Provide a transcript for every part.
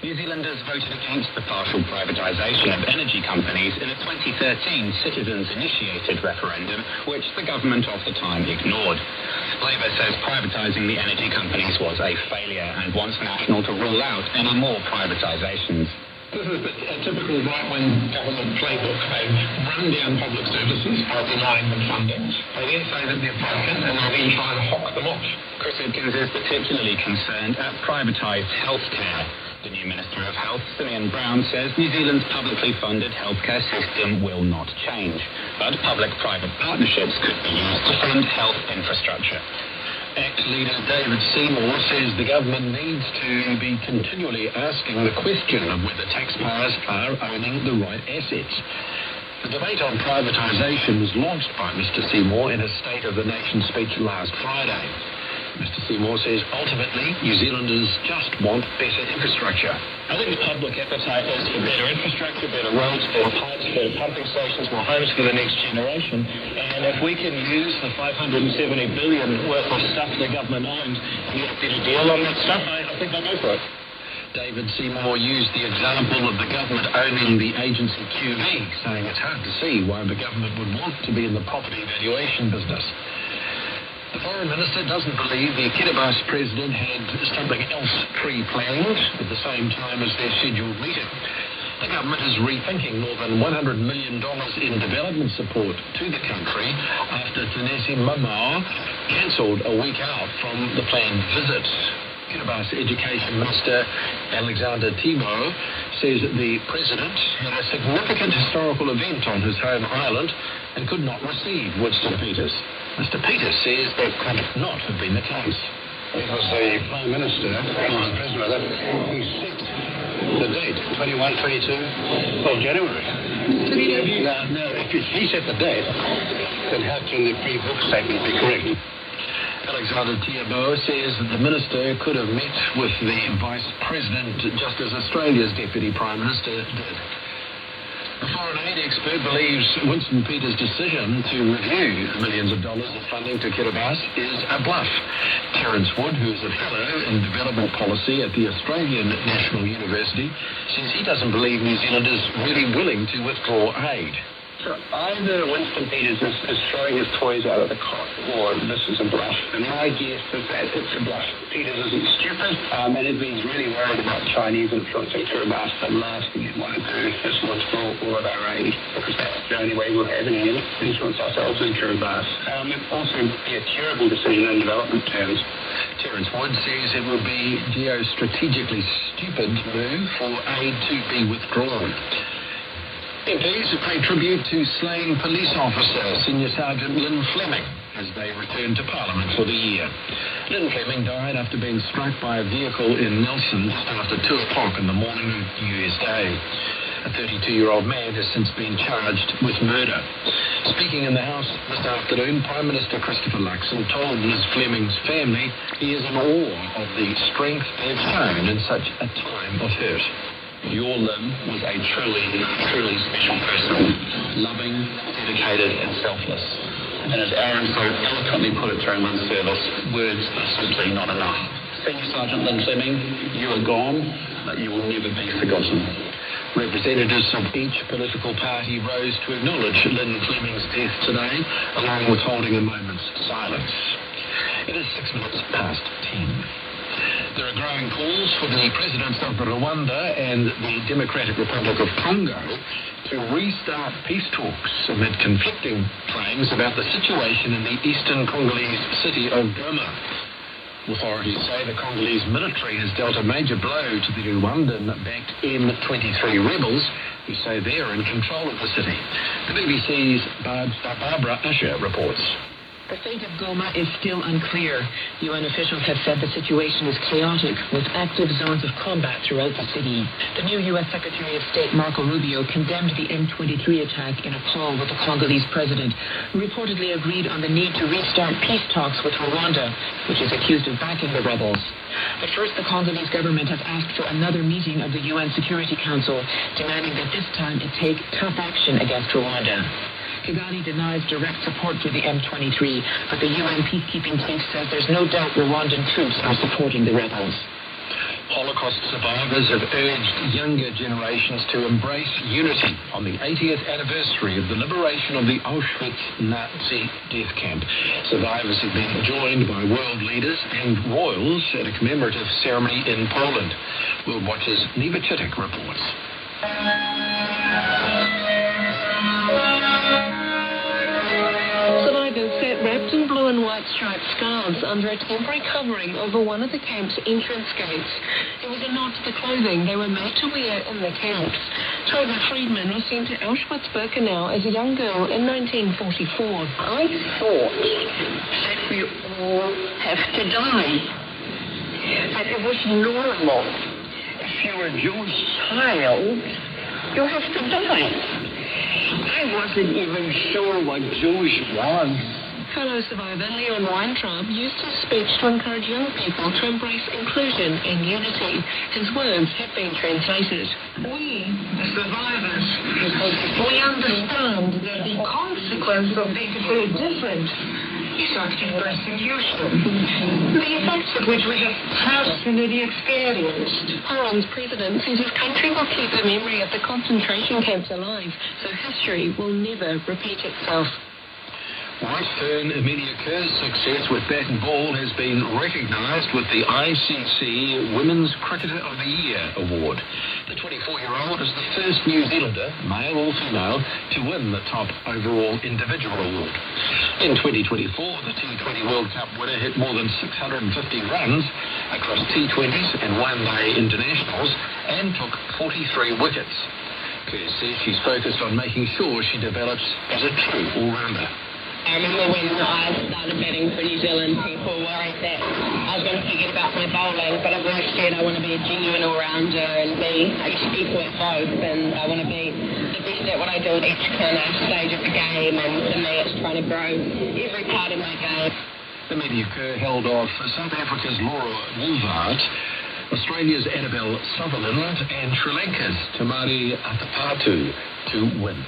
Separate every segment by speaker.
Speaker 1: New Zealanders voted against the partial privatisation of energy companies in a 2013 citizens-initiated referendum, which the government of the time ignored. Labour says privatising the energy companies was a failure and wants National to rule out any more privatisations.
Speaker 2: This is a typical right-wing government playbook. They run down public services by denying them funding. They then say that they're broken and they then try and hock them off.
Speaker 1: Chris Hipkins is particularly concerned at privatised healthcare. The new Minister of Health, Simeon Brown, says New Zealand's publicly funded healthcare system will not change, but public-private partnerships could be used to fund health infrastructure.
Speaker 2: ACT leader David Seymour says the government needs to be continually asking the question of whether taxpayers are owning the right assets. The debate on privatisation was launched by Mr Seymour in his State of the Nation speech last Friday. Mr Seymour says ultimately New Zealanders just want better infrastructure.
Speaker 3: I think the public appetite is for better infrastructure, better roads, better pipes, better pumping stations, more homes for the next generation. And if we can use the $570 billion worth of stuff the government owns and get a better deal on that stuff, I think they'll go for it.
Speaker 2: David Seymour used the example of the government owning the agency QV, saying it's hard to see why the government would want to be in the property valuation business. The Foreign Minister doesn't believe the Kiribati President had something else pre-planned at the same time as their scheduled meeting. The government is rethinking more than $100 million in development support to the country after Tanesi Mamau cancelled a week out from the planned visit. Kiribati Education Minister Alexander Timo says that the President had a significant historical event on his home island and could not receive Winston Peters. Mr Peters says that could not have been the case.
Speaker 4: It was the Prime Minister, the President, who set the date, 21-22 of January. Now, if he set the date, then how can the pre-book statement be correct?
Speaker 2: Alexander Timo says that the Minister could have met with the Vice President just as Australia's Deputy Prime Minister did. A foreign aid expert believes Winston Peters' decision to review millions of dollars of funding to Kiribati is a bluff. Terence Wood, who is a fellow in development policy at the Australian National University, says he doesn't believe New Zealand is really willing to withdraw aid.
Speaker 4: So either Winston Peters is throwing his toys out of the cot, or this is a bluff. And my guess is that it's a bluff. Peters isn't stupid, and if he's really worried about Chinese influence in Kiribati, the last thing he'd want to do is withdraw all of our aid, because that's the only way we'll have any influence ourselves in Kiribati. It'd also be a terrible decision in development terms.
Speaker 2: Terence Wood says it would be geostrategically stupid move for aid to be withdrawn. MPs have paid tribute to slain police officer, Senior Sergeant Lynn Fleming, as they return to Parliament for the year. Lynn Fleming died after being struck by a vehicle in Nelson just after 2 o'clock in the morning of New Year's Day. A 32-year-old man has since been charged with murder. Speaking in the House this afternoon, Prime Minister Christopher Luxon told Ms Fleming's family he is in awe of the strength they've shown in such a time of hurt. Your Lynn was a truly special person, loving, dedicated and selfless. And as Aaron so eloquently put it during one service, words are simply not enough. Senior Sergeant Lynn Fleming, you are gone, but you will never be forgotten. Representatives of each political party rose to acknowledge Lynn Fleming's death today, along with holding a moment's silence. It is 6 minutes past 10. There are growing calls for the presidents of Rwanda and the Democratic Republic of Congo to restart peace talks amid conflicting claims about the situation in the eastern Congolese city of Goma. Authorities say the Congolese military has dealt a major blow to the Rwandan-backed M23 rebels, who say they're in control of the city. The BBC's Barbara Usher reports.
Speaker 5: The fate of Goma is still unclear. UN officials have said the situation is chaotic, with active zones of combat throughout the city. The new U.S. Secretary of State Marco Rubio condemned the M23 attack in a call with the Congolese president, who reportedly agreed on the need to restart peace talks with Rwanda, which is accused of backing the rebels. But first, the Congolese government has asked for another meeting of the UN Security Council, demanding that this time it take tough action against Rwanda. Kigali denies direct support for the M23, but the UN peacekeeping chief says there's no doubt Rwandan troops are supporting the rebels.
Speaker 2: Holocaust Holocaust survivors have urged younger generations to embrace unity on the 80th anniversary of the liberation of the Auschwitz Nazi death camp. Survivors have been joined by world leaders and royals at a commemorative ceremony in Poland. World Watch's Neva Chittick reports.
Speaker 6: Survivors sat wrapped in blue and white striped scarves under a temporary covering over one of the camp's entrance gates. It was a nod to the clothing they were made to wear in the camps. Toga Friedman was sent to Auschwitz-Birkenau as a young girl in 1944.
Speaker 7: I thought that we all have to die, that it was normal. If you're a Jewish child, you have to die. I wasn't even sure what Jewish was.
Speaker 6: Fellow survivor Leon Weintraub used his speech to encourage young people to embrace inclusion and unity. His words have been translated.
Speaker 7: We, the survivors, we understand that the consequence of being so different is active persecution. The effects of which we have personally experienced.
Speaker 6: Poland's president says his country will keep the memory of the concentration camps alive, so history will never repeat itself.
Speaker 2: Right Fern Amelia Kerr's success with bat and ball has been recognised with the ICC Women's Cricketer of the Year award. The 24-year-old is the first New Zealander, male or female, to win the top overall individual award. In 2024, the T20 World Cup winner hit more than 650 runs across T20s and one-day internationals and took 43 wickets. Kerr says she's focused on making sure she develops as a true all-rounder.
Speaker 8: I remember when I started batting for New Zealand, people worried that I was going to forget about my bowling, but I've always said I want to be a genuine all-rounder and be equal at both, and I want to be the best at what I do at each kind of stage of the game, and for me it's trying to grow every part of my game.
Speaker 2: Amelia Kerr held off South Africa's Laura Wolvaert, Australia's Annabelle Sutherland and Sri Lanka's Tamari Atapatu to win.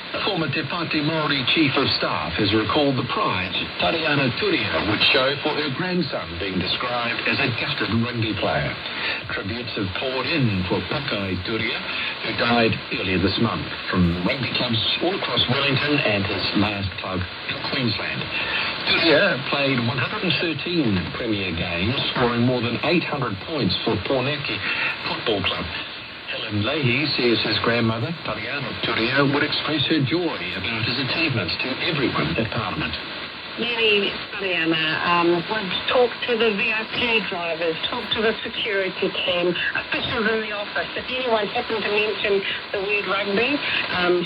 Speaker 2: The former Te Pāti Māori Chief of Staff has recalled the pride Tariana Turia would show for her grandson being described as a gutted rugby player. Tributes have poured in for Pakai Turia, who died earlier this month, from rugby clubs all across Wellington and his last club in Queensland. Turia played 113 Premier games, scoring more than 800 points for Porneki Football Club. Helen Leahy says his grandmother, Tariana Turia, would express her joy about his achievements to everyone at Parliament.
Speaker 7: Mary Tariana would talk to the VIP drivers, talk to the security team, officials in the office. If anyone happened to mention the word rugby,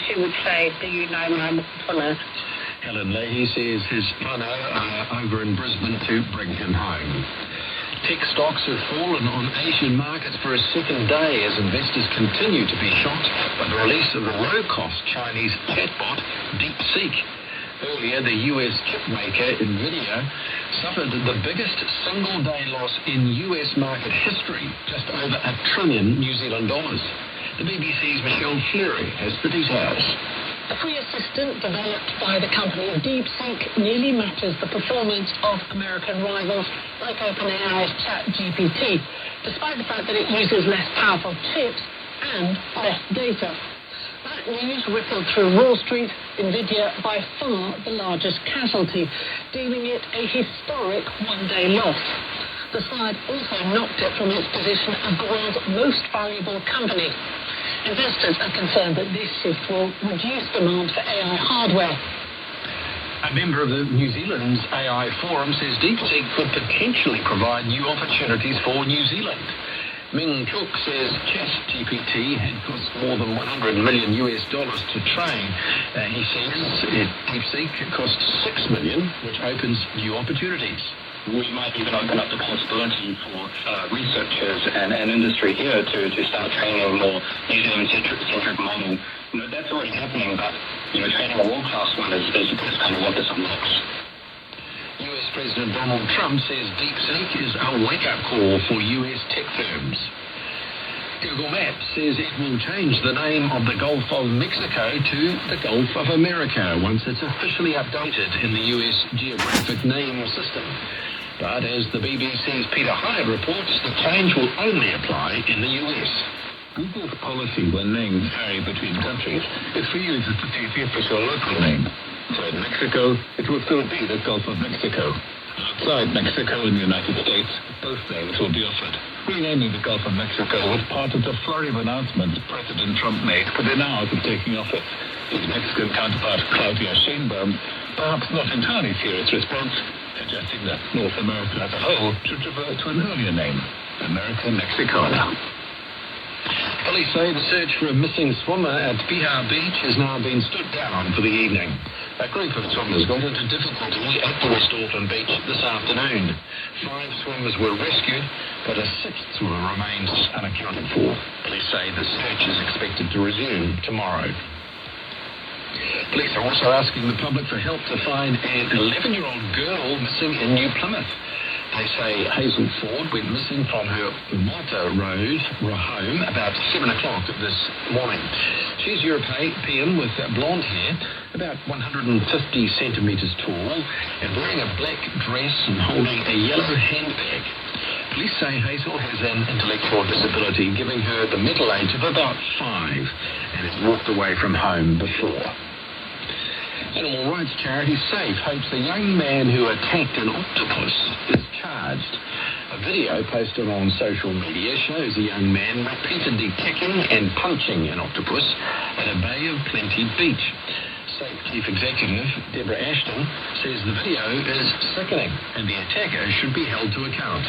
Speaker 7: she would say, "Do you know my mother?"
Speaker 2: Helen Leahy says his whānau are over in Brisbane to bring him home. Tech stocks have fallen on Asian markets for a second day as investors continue to be shocked by the release of the low-cost Chinese chatbot DeepSeek. Earlier, the US chip maker NVIDIA suffered the biggest single-day loss in US market history, just over $1 trillion New Zealand dollars. The BBC's Michelle Fleury has the details.
Speaker 6: The free assistant developed by the company DeepSeek nearly matches the performance of American rivals like OpenAI's ChatGPT, despite the fact that it uses less powerful chips and less data. That news rippled through Wall Street, NVIDIA by far the largest casualty, deeming it a historic one-day loss. The slide also knocked it from its position as the world's most valuable company. Investors are concerned that this shift will reduce demand for AI hardware.
Speaker 2: A member of the New Zealand's AI Forum says DeepSeek could potentially provide new opportunities for New Zealand. Ming Cook says ChatGPT had cost more than $100 million to train. He says DeepSeek cost $6 million, which opens new opportunities.
Speaker 4: We might even open up the possibility for researchers and industry here to start training a more New Zealand-centric model. That's already happening, but training a world-class one is kind of what this unlocks.
Speaker 2: US President Donald Trump says DeepSeek is a wake-up call for US tech firms. Google Maps says it will change the name of the Gulf of Mexico to the Gulf of America once it's officially updated in the US geographic name system. But as the BBC's Peter Hyde reports, the change will only apply in the US.
Speaker 9: Google's policy when names vary between countries is for users to choose the official local name. So in Mexico, it will still be the Gulf of Mexico. Outside Mexico and the United States, both names will be offered. Renaming the Gulf of Mexico was part of the flurry of announcements President Trump made within hours of taking office. His Mexican counterpart, Claudia Sheinbaum, perhaps not entirely serious response, suggesting that North America as a whole should revert to an earlier name, America Mexicana.
Speaker 2: Police say the search for a missing swimmer at Bihar Beach has now been stood down for the evening. A group of swimmers got into difficulty at the West Auckland beach this afternoon. 5 swimmers were rescued, but a 6th swimmer remains unaccounted for. Police say the search is expected to resume tomorrow. Police are also asking the public for help to find an 11-year-old girl missing in New Plymouth. They say Hazel Ford went missing from her Malta Road home about 7 o'clock this morning. She's European with blonde hair, about 150 centimetres tall, and wearing a black dress and holding a yellow handbag. Police say Hazel has an intellectual disability, giving her the mental age of about 5, and has walked away from home before. Animal rights charity SAFE hopes the young man who attacked an octopus is charged. A video posted on social media shows a young man repeatedly kicking and punching an octopus at a Bay of Plenty beach. SAFE Chief Executive Deborah Ashton says the video is sickening and the attacker should be held to account.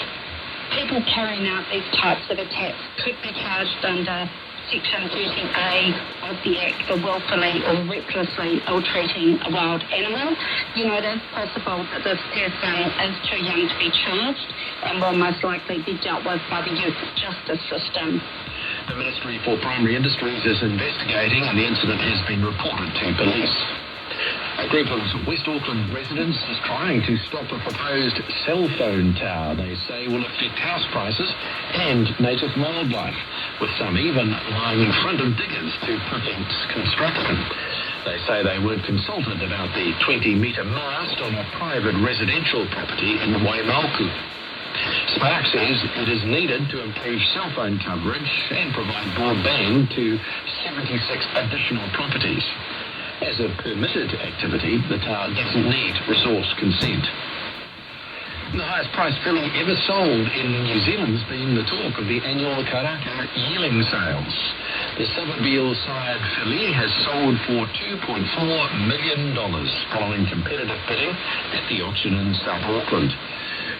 Speaker 10: People carrying out these types of attacks could be charged under Section 13A of the Act for willfully or recklessly ill-treating a wild animal. You know, it is possible that this person is too young to be charged and will most likely be dealt with by the youth justice system.
Speaker 2: The Ministry for Primary Industries is investigating and the incident has been reported to police. A group of West Auckland residents is trying to stop a proposed cell phone tower they say will affect house prices and native wildlife, with some even lying in front of diggers to prevent construction. They say they weren't consulted about the 20-metre mast on a private residential property in Waimalku. Spark says it is needed to improve cell phone coverage and provide broadband to 76 additional properties. As a permitted activity, the tower doesn't need resource consent. The highest price filly ever sold in New Zealand has been the talk of the annual Karaka yearling sales. The Somerville sired filly has sold for $2.4 million following competitive bidding at the auction in South Auckland.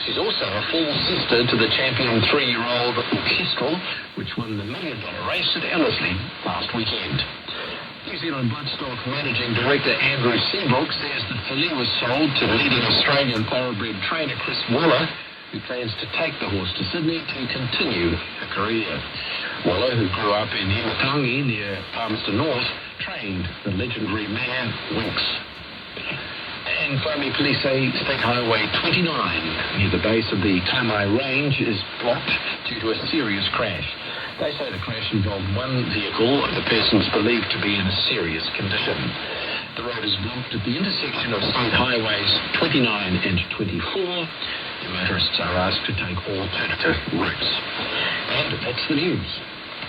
Speaker 2: She's also a full sister to the champion 3-year-old Orchestral, which won the $1 million race at Ellerslie last weekend. New Zealand Bloodstock Managing Director Andrew Seabrook says the filly was sold to leading Australian thoroughbred trainer Chris Waller, who plans to take the horse to Sydney to continue her career. Waller, who grew up in Himatangi near Palmerston North, trained the legendary mare Winx. And finally, police say State Highway 29 near the base of the Tamai Range is blocked due to a serious crash. They say the crash involved one vehicle, the person's believed to be in a serious condition. The road is blocked at the intersection of State Highways 29 and 24. The motorists are asked to take alternative routes. And that's the news.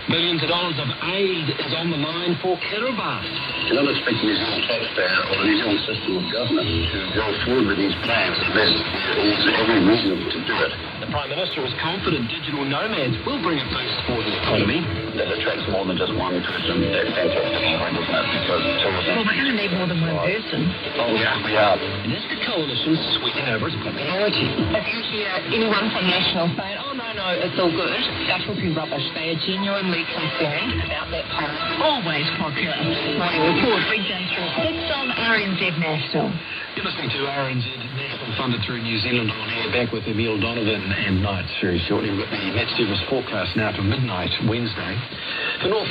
Speaker 11: Billions of dollars of aid is on the line for Kiribati.
Speaker 12: You're not expecting the New Zealand taxpayer or the New Zealand system of government to go forward with these plans unless there is every reason to do it.
Speaker 11: The Prime Minister is confident digital nomads will bring a boost for the economy.
Speaker 12: That attracts more than just one person. That's fantastic, isn't it? Because tourism...
Speaker 5: Well, we're going to need more than one person.
Speaker 12: Oh, yeah, we are.
Speaker 11: And is the coalition sweeping over its popularity?
Speaker 8: If you hear anyone from National saying, oh, no, it's all good, that will be rubbish. They are genuinely concerned about that poll.
Speaker 5: Always popular.
Speaker 8: Morning report, weekday through 6 on RNZ National.
Speaker 2: You're listening to RNZ National, funded through New Zealand on air. Back with Emile Donovan and Knights very shortly. We've got the Met Service forecast now to midnight Wednesday. For North